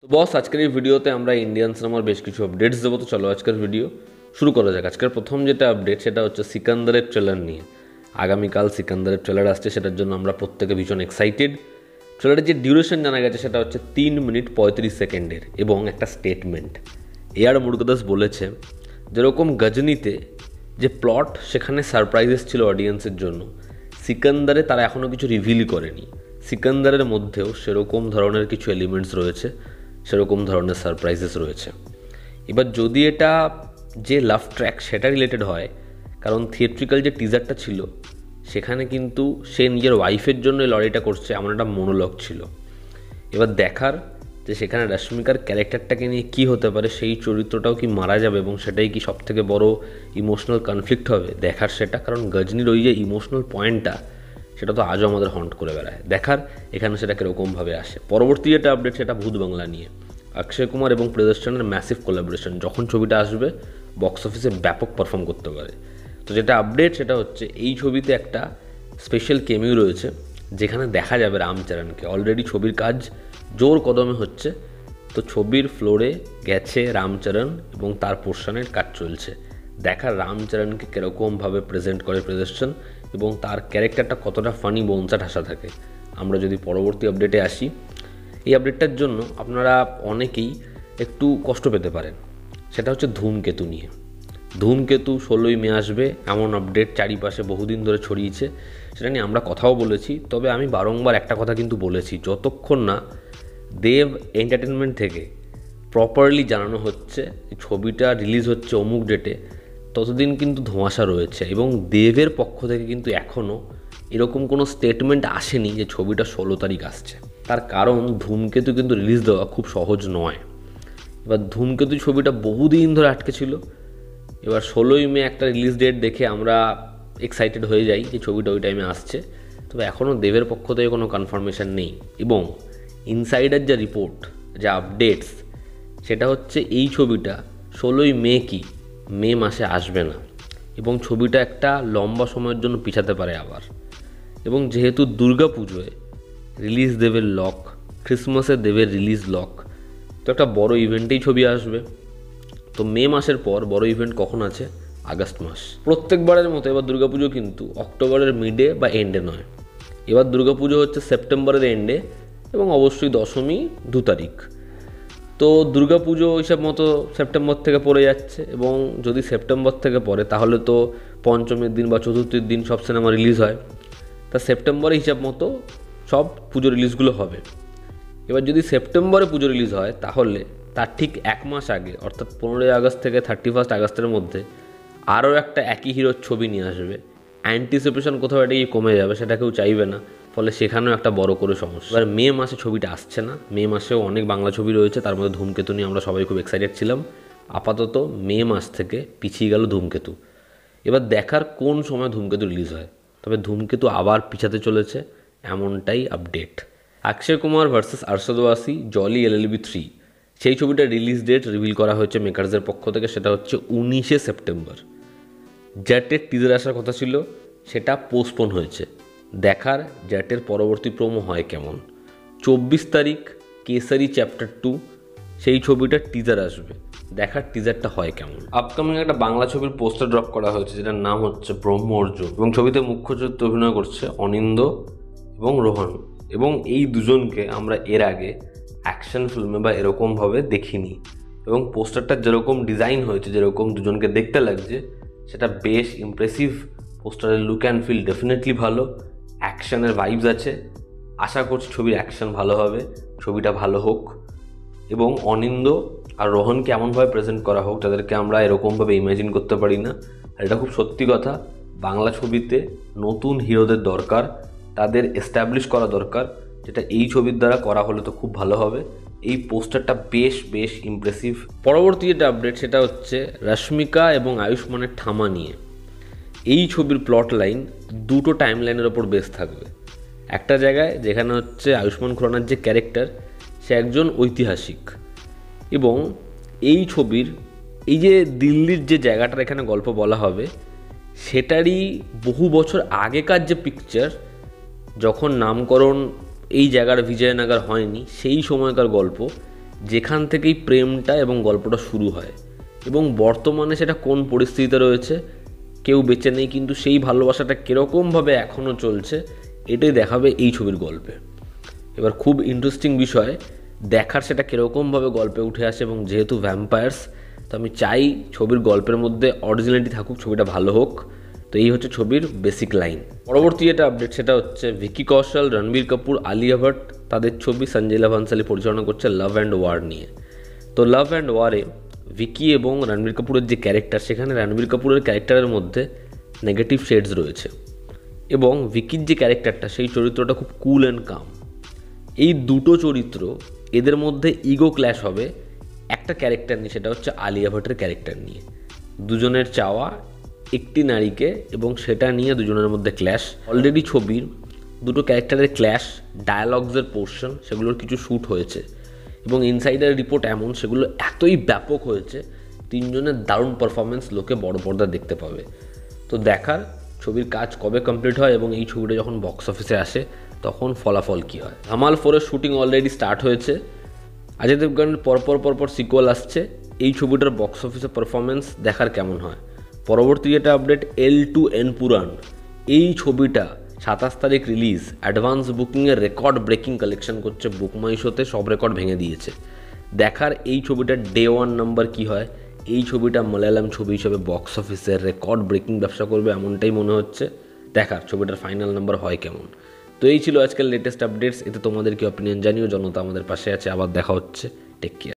তো বস, আজকের এই ভিডিওতে আমরা ইন্ডিয়ান সিনেমার বেশ কিছু আপডেটস দেবো। তো চলো আজকের ভিডিও শুরু করা যাক। আজকের প্রথম যেটা আপডেট সেটা হচ্ছে সিকান্দারের ট্রেলার নিয়ে। আগামীকাল সিকান্দারের ট্রেলার আসছে, সেটার জন্য আমরা প্রত্যেকে ভীষণ এক্সাইটেড। ট্রেলারের যে ডিউরেশন জানা গেছে সেটা হচ্ছে 3 মিনিট 35 সেকেন্ডের এবং একটা স্টেটমেন্ট। এআর মুরুগদাস বলেছে যেরকম গজনীতে যে প্লট সেখানে সারপ্রাইজেস ছিল অডিয়েন্সের জন্য, সিকান্দারে তারা এখনও কিছু রিভিলই করেনি। সিকান্দারের মধ্যেও সেরকম ধরনের কিছু এলিমেন্টস রয়েছে, সেরকম ধরনের সারপ্রাইজেস রয়েছে। এবার যদি এটা যে লাভ ট্র্যাক সেটা রিলেটেড হয়, কারণ থিয়েট্রিক্যাল যে টিজারটা ছিল সেখানে কিন্তু সে নিজের ওয়াইফের জন্য এই লড়াইটা করছে এমন একটা মনোলগ ছিল। এবার দেখার যে সেখানে রশ্মিকার ক্যারেক্টারটাকে নিয়ে কী হতে পারে, সেই চরিত্রটাও কি মারা যাবে এবং সেটাই কি সবথেকে বড় ইমোশনাল কনফ্লিক্ট হবে দেখার সেটা। কারণ গজনীর ওই যে ইমোশনাল পয়েন্টটা সেটা তো আজও আমাদের হন্ট করে বেড়ায়। দেখার এখানে সেটা কীরকমভাবে আসে। পরবর্তী যেটা আপডেট সেটা ভূত বাংলা নিয়ে। অক্ষয় কুমার এবং প্রিয়দর্শনের ম্যাসিভ কোলাবোরেশন, যখন ছবিটা আসবে বক্স অফিসে ব্যাপক পারফর্ম করতে পারে। তো যেটা আপডেট সেটা হচ্ছে এই ছবিতে একটা স্পেশাল কেমিও রয়েছে যেখানে দেখা যাবে রামচরণকে। অলরেডি ছবির কাজ জোর কদমে হচ্ছে, তো ছবির ফ্লোরে গেছে রামচরণ এবং তার পোর্শনের কাজ চলছে। দেখার রামচরণকে কীরকমভাবে প্রেজেন্ট করে প্রিয়দর্শন এবং তার ক্যারেক্টারটা কতটা ফানি বোনসা ঠাসা থাকে। আমরা যদি পরবর্তী আপডেটে আসি, এই আপডেটটার জন্য আপনারা অনেকেই একটু কষ্ট পেতে পারেন। সেটা হচ্ছে ধূমকেতু নিয়ে। ধূমকেতু 16ই মে আসবে এমন আপডেট চারিপাশে বহুদিন ধরে ছড়িয়েছে, সেটা নিয়ে আমরা কথাও বলেছি। তবে আমি বারংবার একটা কথা কিন্তু বলেছি, যতক্ষণ না দেব এন্টারটেনমেন্ট থেকে প্রপারলি জানানো হচ্ছে ছবিটা রিলিজ হচ্ছে অমুক ডেটে, ততদিন কিন্তু ধোঁয়াশা রয়েছে। এবং দেবের পক্ষ থেকে কিন্তু এখনও এরকম কোনো স্টেটমেন্ট আসেনি যে ছবিটা 16 তারিখ আসছে। তার কারণ ধূমকেতু কিন্তু রিলিজ দেওয়া খুব সহজ নয়। এবার ধূমকেতু ছবিটা বহুদিন ধরে আটকে ছিল। এবার 16ই মে একটা রিলিজ ডেট দেখে আমরা এক্সাইটেড হয়ে যাই যে ছবিটা ওই টাইমে আসছে। তবে এখনও দেবের পক্ষ থেকে কোনো কনফার্মেশন নেই। এবং ইনসাইডার যা রিপোর্ট, যা আপডেটস, সেটা হচ্ছে এই ছবিটা 16ই মে কি মে মাসে আসবে না এবং ছবিটা একটা লম্বা সময়ের জন্য পিছাতে পারে আবার। এবং যেহেতু দুর্গাপুজোয় রিলিজ দেবের লক, ক্রিসমাসে দেবের রিলিজ লক, তো একটা বড় ইভেন্টেই ছবি আসবে। তো মে মাসের পর বড় ইভেন্ট কখন আছে? আগস্ট মাস। প্রত্যেকবারের মতো এবার দুর্গাপুজো কিন্তু অক্টোবরের মিডে বা এন্ডে নয়, এবার দুর্গাপুজো হচ্ছে সেপ্টেম্বরের এন্ডে এবং অবশ্যই দশমী 2 তারিখ। তো দুর্গাপুজো হিসাব মতো সেপ্টেম্বর থেকে পড়ে যাচ্ছে এবং যদি সেপ্টেম্বর থেকে পড়ে তাহলে তো পঞ্চমীর দিন বা চতুর্থীর দিন সব সিনেমা রিলিজ হয়। তা সেপ্টেম্বরে হিসাব মতো সব পুজো রিলিজগুলো হবে। এবার যদি সেপ্টেম্বরে পুজো রিলিজ হয় তাহলে তার ঠিক 1 মাস আগে অর্থাৎ 15ই আগস্ট থেকে 31 আগস্টের মধ্যে আরও একটা একই হিরোর ছবি নিয়ে আসবে। অ্যান্টিসিপেশন কোথাও এটা কমে যাবে, সেটা কেউ চাইবে না, ফলে সেখানেও একটা বড় করে সমস্যা। এবার মে মাসে ছবিটা আসছে না। মে মাসেও অনেক বাংলা ছবি রয়েছে, তার মধ্যে ধূমকেতু নিয়ে আমরা সবাই খুব এক্সাইটেড ছিলাম। আপাতত মে মাস থেকে পিছিয়ে গেল ধূমকেতু। এবার দেখার কোন সময় ধূমকেতু রিলিজ হয়। তবে ধূমকেতু আবার পিছাতে চলেছে এমনটাই update. Akshay Kumar versus Arshad Warsi Jolly LLB 3, সেই ছবিটার রিলিজ ডেট রিভিল করা হয়েছে মেকার্সের পক্ষ থেকে, সেটা হচ্ছে 19শে সেপ্টেম্বর। জ্যাটের টিজার আসার কথা ছিল, সেটা পোস্টপোন হয়েছে। দেখার জ্যাটের পরবর্তী প্রোমো হয় কেমন। 24 তারিখ কেসারি চ্যাপ্টার 2, সেই ছবিটার টিজার আসবে। দেখার টিজারটা হয় কেমন। আপকামিং একটা বাংলা ছবির পোস্টার ড্রপ করা হয়েছে যেটার নাম হচ্ছে ব্রহ্ম অর্জুন এবং ছবিতে মুখ্য চরিত্রে অভিনয় করছে অনিন্দ এবং রোহন। এবং এই দুজনকে আমরা এর আগে অ্যাকশন ফিল্মে বা এরকমভাবে দেখিনি এবং পোস্টারটা যেরকম ডিজাইন হয়েছে, যেরকম দুজনকে দেখতে লাগছে, সেটা বেশ ইমপ্রেসিভ। পোস্টারের লুক অ্যান্ড ফিল ডেফিনেটলি ভালো, অ্যাকশনের ভাইবস আছে। আশা করছি ছবির অ্যাকশন ভালো হবে, ছবিটা ভালো হোক এবং অনিন্দ আর রোহনকে এমনভাবে প্রেজেন্ট করা হোক যাদেরকে আমরা এরকমভাবে ইমাজিন করতে পারি না। আর এটা খুব সত্যি কথা, বাংলা ছবিতে নতুন হিরোদের দরকার, তাদের এস্টাবলিশ করা দরকার, যেটা এই ছবির দ্বারা করা হলে তো খুব ভালো হবে। এই পোস্টারটা বেশ ইমপ্রেসিভ। পরবর্তী যেটা আপডেট সেটা হচ্ছে রশ্মিকা এবং আয়ুষ্মানের ঠামা নিয়ে। এই ছবির প্লট লাইন দুটো টাইম লাইনের ওপর বেস থাকবে। একটা জায়গায় যেখানে হচ্ছে আয়ুষ্মান খুরানার যে ক্যারেক্টার, সে একজন ঐতিহাসিক এবং এই ছবির এই যে দিল্লির যে জায়গাটার এখানে গল্প বলা হবে, সেটারই বহু বছর আগেকার যে পিকচার, যখন নামকরণ এই জায়গার বিজয়নগর হয়নি সেই সময়কার গল্প, যেখান থেকেই প্রেমটা এবং গল্পটা শুরু হয় এবং বর্তমানে সেটা কোন পরিস্থিতিতে রয়েছে, কেউ বেঁচে নেই, কিন্তু সেই ভালোবাসাটা কীরকমভাবে এখনও চলছে এটাই দেখাবে এই ছবির গল্পে। এবার খুব ইন্টারেস্টিং বিষয় দেখার সেটা কীরকমভাবে গল্পে উঠে আসে, এবং যেহেতু ভ্যাম্পায়ার্স তো আমি চাই ছবির গল্পের মধ্যে অরিজিনালিটি থাকুক, ছবিটা ভালো হোক। তো এই হচ্ছে ছবির বেসিক লাইন। পরবর্তী যেটা আপডেট সেটা হচ্ছে ভিকি কৌশল, রণবীর কাপুর, আলিয়া ভাট তাদের ছবি সঞ্জয় লীলা ভানসালি পরিচালনা করছে লাভ অ্যান্ড ওয়ার নিয়ে। তো লাভ অ্যান্ড ওয়ারে ভিকি এবং রণবীর কাপুরের যে ক্যারেক্টার, সেখানে রণবীর কাপুরের ক্যারেক্টারের মধ্যে নেগেটিভ শেডস রয়েছে এবং ভিকির যে ক্যারেক্টারটা সেই চরিত্রটা খুব কুল অ্যান্ড কাম। এই দুটো চরিত্র এদের মধ্যে ইগো ক্ল্যাশ হবে একটা ক্যারেক্টার নিয়ে, সেটা হচ্ছে আলিয়া ভাটের ক্যারেক্টার নিয়ে। দুজনের চাওয়া একটি নারীকে এবং সেটা নিয়ে দুজনের মধ্যে ক্ল্যাশ। অলরেডি ছবির দুটো ক্যারেক্টারের ক্ল্যাশ ডায়ালগসের পোর্শন সেগুলোর কিছু শ্যুট হয়েছে এবং ইনসাইডার রিপোর্ট এমন সেগুলো এতই ব্যাপক হয়েছে, তিনজনের দারুণ পারফরমেন্স লোকে বড় পর্দা দেখতে পাবে। তো দেখার ছবির কাজ কবে কমপ্লিট হয় এবং এই ছবিটা যখন বক্স অফিসে আসে তখন ফলাফল কী হয়। ধামাল 4-এর শুটিং অলরেডি স্টার্ট হয়েছে। অজয় দেবগনের পরপর সিকুয়েল আসছে। এই ছবিটার বক্স অফিসে পারফরমেন্স দেখার কেমন হয়। পরবর্তী যেটা আপডেট L2 এনপুরান, এই ছবিটা 27 তারিখ রিলিজ। অ্যাডভান্স বুকিংয়ের রেকর্ড ব্রেকিং কালেকশন করছে, বুকমাই শোতে সব রেকর্ড ভেঙে দিয়েছে। দেখার এই ছবিটার ডে 1 নাম্বার কী হয়। এই ছবিটা মালায়ালাম ছবি হিসেবে বক্স অফিসের রেকর্ড ব্রেকিং ব্যবসা করবে এমনটাই মনে হচ্ছে। দেখার ছবিটার ফাইনাল নাম্বার হয় কেমন। তো এই ছিল আজকের লেটেস্ট আপডেটস। এতে তোমাদের কি অপিনিয়ন জানিও। জনতা আমাদের পাশে আছে। আবার দেখা হচ্ছে। Take care.